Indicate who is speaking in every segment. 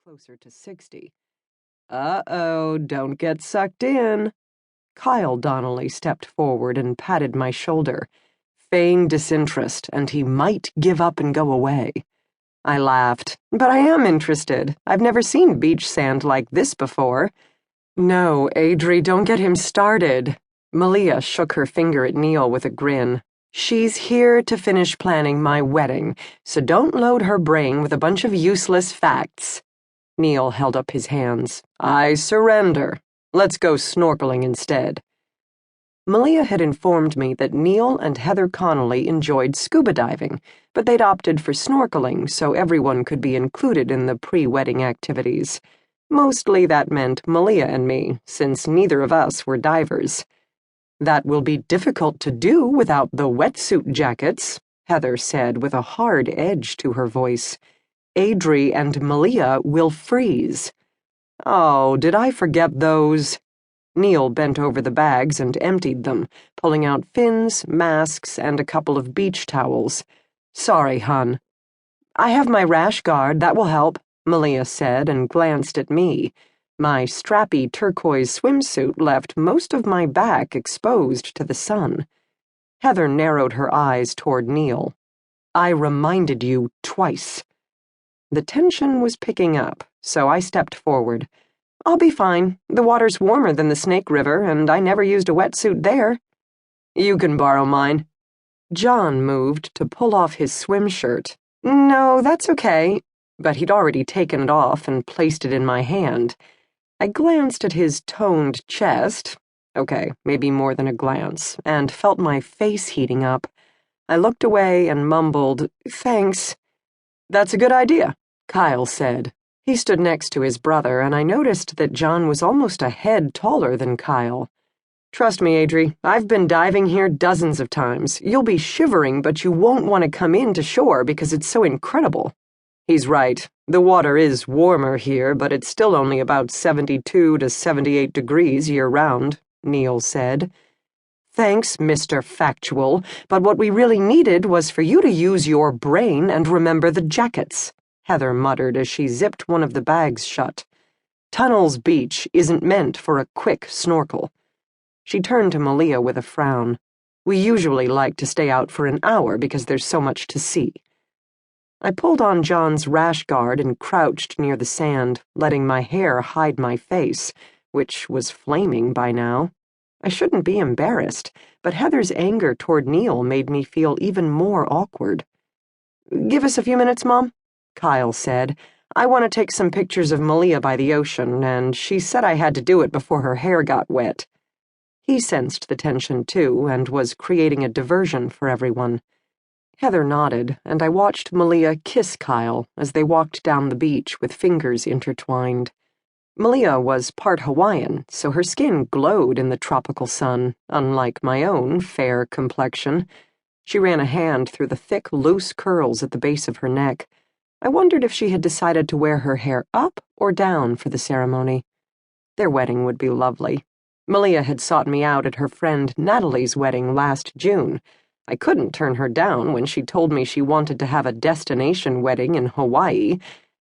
Speaker 1: closer to 60. Uh-oh, don't get sucked in. Kyle Donnelly stepped forward and patted my shoulder. Feigned disinterest, and he might give up and go away. I laughed. But I am interested. I've never seen beach sand like this before. No, Adri, don't get him started. Malia shook her finger at Neil with a grin. She's here to finish planning my wedding, so don't load her brain with a bunch of useless facts. Neil held up his hands. I surrender. Let's go snorkeling instead. Malia had informed me that Neil and Heather Connolly enjoyed scuba diving, but they'd opted for snorkeling so everyone could be included in the pre-wedding activities. Mostly that meant Malia and me, since neither of us were divers. That will be difficult to do without the wetsuit jackets, Heather said with a hard edge to her voice. Adri and Malia will freeze. Oh, did I forget those? Neil bent over the bags and emptied them, pulling out fins, masks, and a couple of beach towels. Sorry, hun. I have my rash guard, that will help, Malia said and glanced at me. My strappy turquoise swimsuit left most of my back exposed to the sun. Heather narrowed her eyes toward Neil. I reminded you twice. The tension was picking up, so I stepped forward. I'll be fine. The water's warmer than the Snake River, and I never used a wetsuit there. You can borrow mine. John moved to pull off his swim shirt. No, that's okay. But he'd already taken it off and placed it in my hand. I glanced at his toned chest. Okay, maybe more than a glance, and felt my face heating up. I looked away and mumbled, Thanks. That's a good idea, Kyle said. He stood next to his brother, and I noticed that John was almost a head taller than Kyle. Trust me, Adri, I've been diving here dozens of times. You'll be shivering, but you won't want to come in to shore because it's so incredible. He's right. The water is warmer here, but it's still only about 72 to 78 degrees year-round, Neil said. Thanks, Mr. Factual, but what we really needed was for you to use your brain and remember the jackets, Heather muttered as she zipped one of the bags shut. Tunnels Beach isn't meant for a quick snorkel. She turned to Malia with a frown. We usually like to stay out for an hour because there's so much to see. I pulled on John's rash guard and crouched near the sand, letting my hair hide my face, which was flaming by now. I shouldn't be embarrassed, but Heather's anger toward Neil made me feel even more awkward. Give us a few minutes, Mom, Kyle said. I want to take some pictures of Malia by the ocean, and she said I had to do it before her hair got wet. He sensed the tension, too, and was creating a diversion for everyone. Heather nodded, and I watched Malia kiss Kyle as they walked down the beach with fingers intertwined. Malia was part Hawaiian, so her skin glowed in the tropical sun, unlike my own fair complexion. She ran a hand through the thick, loose curls at the base of her neck. I wondered if she had decided to wear her hair up or down for the ceremony. Their wedding would be lovely. Malia had sought me out at her friend Natalie's wedding last June. I couldn't turn her down when she told me she wanted to have a destination wedding in Hawaii,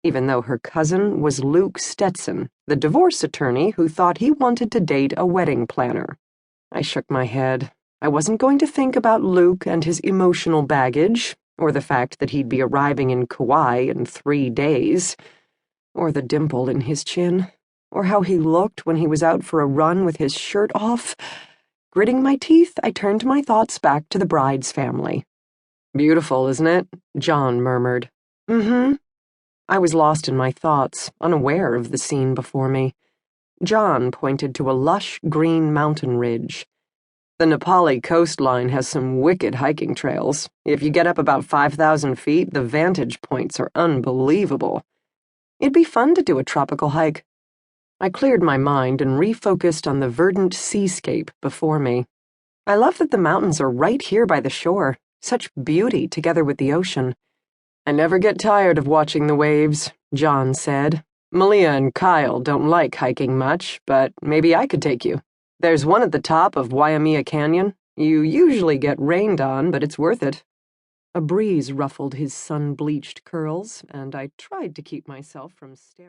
Speaker 1: even though her cousin was Luke Stetson, the divorce attorney who thought he wanted to date a wedding planner. I shook my head. I wasn't going to think about Luke and his emotional baggage, or the fact that he'd be arriving in Kauai in 3 days, or the dimple in his chin, or how he looked when he was out for a run with his shirt off. Gritting my teeth, I turned my thoughts back to the bride's family. Beautiful, isn't it? John murmured. Mm-hmm. I was lost in my thoughts, unaware of the scene before me. John pointed to a lush green mountain ridge. The Nepali coastline has some wicked hiking trails. If you get up about 5,000 feet, the vantage points are unbelievable. It'd be fun to do a tropical hike. I cleared my mind and refocused on the verdant seascape before me. I love that the mountains are right here by the shore. Such beauty together with the ocean. I never get tired of watching the waves, John said. Malia and Kyle don't like hiking much, but maybe I could take you. There's one at the top of Waimea Canyon. You usually get rained on, but it's worth it. A breeze ruffled his sun-bleached curls, and I tried to keep myself from staring.